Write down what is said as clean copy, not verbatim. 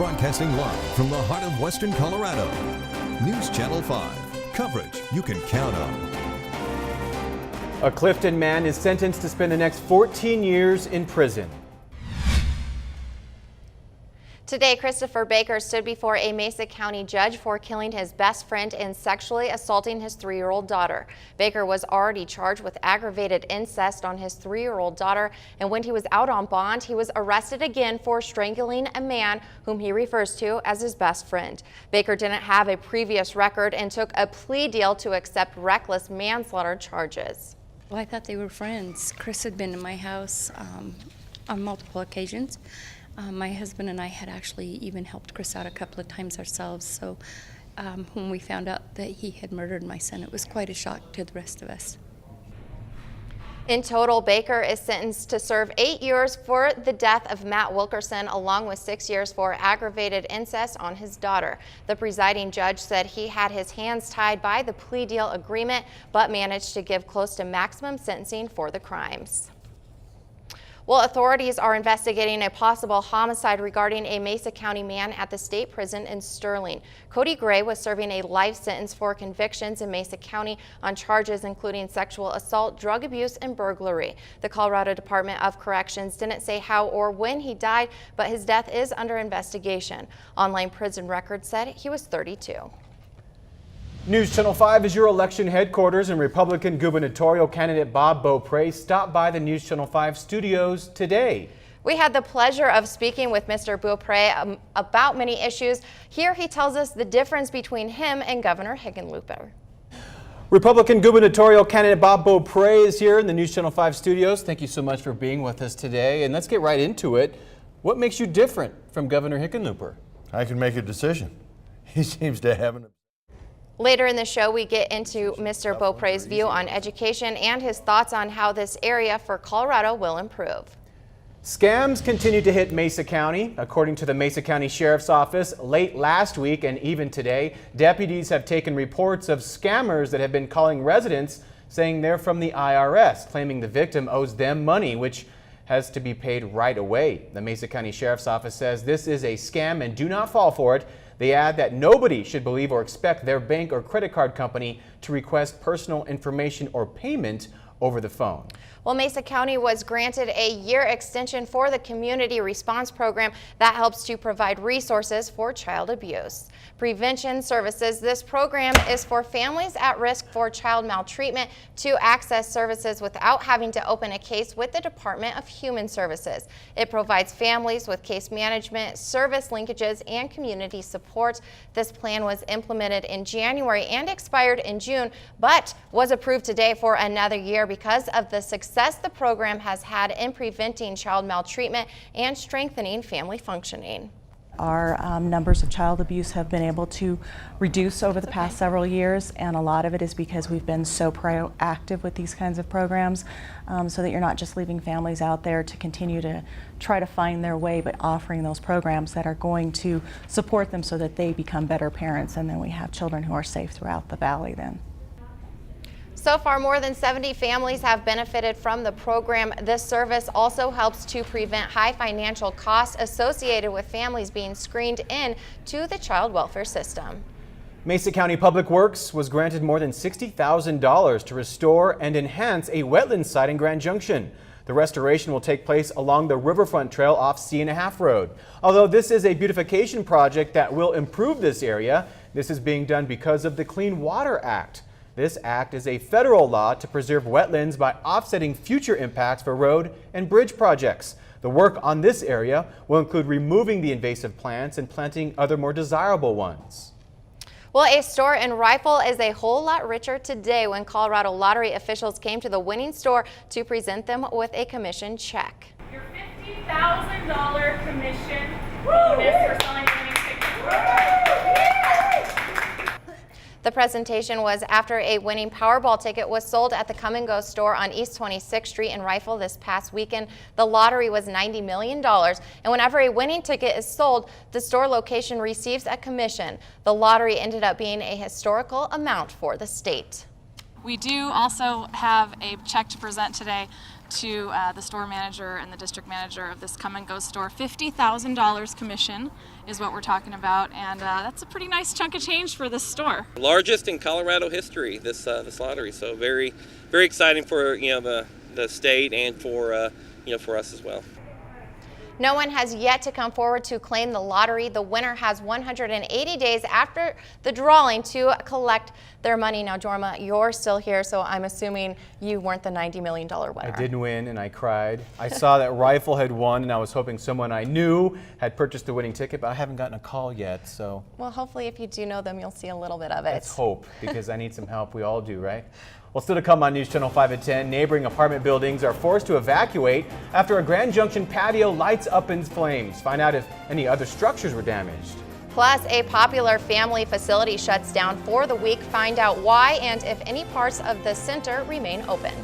Broadcasting live from the heart of Western Colorado. News Channel 5. Coverage you can count on. A Clifton man is sentenced to spend the next 14 years in prison. Today, Christopher Baker stood before a Mesa County judge for killing his best friend and sexually assaulting his 3-year-old daughter. Baker was already charged with aggravated incest on his 3-year-old daughter, and when he was out on bond, he was arrested again for strangling a man whom he refers to as his best friend. Baker didn't have a previous record and took a plea deal to accept reckless manslaughter charges. Well, I thought they were friends. Chris had been in my house on multiple occasions. My husband and I had actually even helped Chris out a couple of times ourselves. So when we found out that he had murdered my son, it was quite a shock to the rest of us. In total, Baker is sentenced to serve 8 years for the death of Matt Wilkerson, along with 6 years for aggravated incest on his daughter. The presiding judge said he had his hands tied by the plea deal agreement, but managed to give close to maximum sentencing for the crimes. Well, authorities are investigating a possible homicide regarding a Mesa County man at the state prison in Sterling. Cody Gray was serving a life sentence for convictions in Mesa County on charges including sexual assault, drug abuse, and burglary. The Colorado Department of Corrections didn't say how or when he died, but his death is under investigation. Online prison records said he was 32. News Channel 5 is your election headquarters, and Republican gubernatorial candidate Bob Beaupre stopped by the News Channel 5 studios today. We had the pleasure of speaking with Mr. Beaupre about many issues. Here he tells us the difference between him and Governor Hickenlooper. Republican gubernatorial candidate Bob Beaupre is here in the News Channel 5 studios. Thank you so much for being with us today, and let's get right into it. What makes you different from Governor Hickenlooper? I can make a decision. He seems to have an... Later in the show, we get into Mr. Beaupre's view on education and his thoughts on how this area for Colorado will improve. Scams continue to hit Mesa County. According to the Mesa County Sheriff's Office, late last week and even today, deputies have taken reports of scammers that have been calling residents saying they're from the IRS, claiming the victim owes them money, which has to be paid right away. The Mesa County Sheriff's Office says this is a scam and do not fall for it. They add that nobody should believe or expect their bank or credit card company to request personal information or payment over the phone. Well, Mesa County was granted a year extension for the community response program that helps to provide resources for child abuse. Prevention services. This program is for families at risk for child maltreatment to access services without having to open a case with the Department of Human Services. It provides families with case management, service linkages, and community support. This plan was implemented in January and expired in June, but was approved today for another year because of the success the program has had in preventing child maltreatment and strengthening family functioning. Our numbers of child abuse have been able to reduce over the past several years, and a lot of it is because we've been so proactive with these kinds of programs, so that you're not just leaving families out there to continue to try to find their way, but offering those programs that are going to support them so that they become better parents, and then we have children who are safe throughout the valley then. So far, more than 70 families have benefited from the program. This service also helps to prevent high financial costs associated with families being screened in to the child welfare system. Mesa County Public Works was granted more than $60,000 to restore and enhance a wetland site in Grand Junction. The restoration will take place along the Riverfront Trail off C&a-Half Road. Although this is a beautification project that will improve this area, this is being done because of the Clean Water Act. This act is a federal law to preserve wetlands by offsetting future impacts for road and bridge projects. The work on this area will include removing the invasive plants and planting other more desirable ones. Well, a store in Rifle is a whole lot richer today when Colorado lottery officials came to the winning store to present them with a commission check. Your $50,000 commission bonus for selling winning tickets. The presentation was after a winning Powerball ticket was sold at the Come and Go store on East 26th Street in Rifle this past weekend. The lottery was $90 million, and whenever a winning ticket is sold, the store location receives a commission. The lottery ended up being a historical amount for the state. We do also have a check to present today to the store manager and the district manager of this Come and Go store. $50,000 commission is what we're talking about, and that's a pretty nice chunk of change for this store. Largest in Colorado history, this lottery. So very, very exciting for the state and for for us as well. No one has yet to come forward to claim the lottery. The winner has 180 days after the drawing to collect their money. Now, Jorma, you're still here, so I'm assuming you weren't the $90 million winner. I didn't win, and I cried. I saw that Rifle had won, and I was hoping someone I knew had purchased the winning ticket, but I haven't gotten a call yet, so. Well, hopefully if you do know them, you'll see a little bit of it. Let's hope, because I need some help. We all do, right? Well, still to come on News Channel 5 at 10, neighboring apartment buildings are forced to evacuate after a Grand Junction patio lights up in flames. Find out if any other structures were damaged. Plus, a popular family facility shuts down for the week. Find out why and if any parts of the center remain open.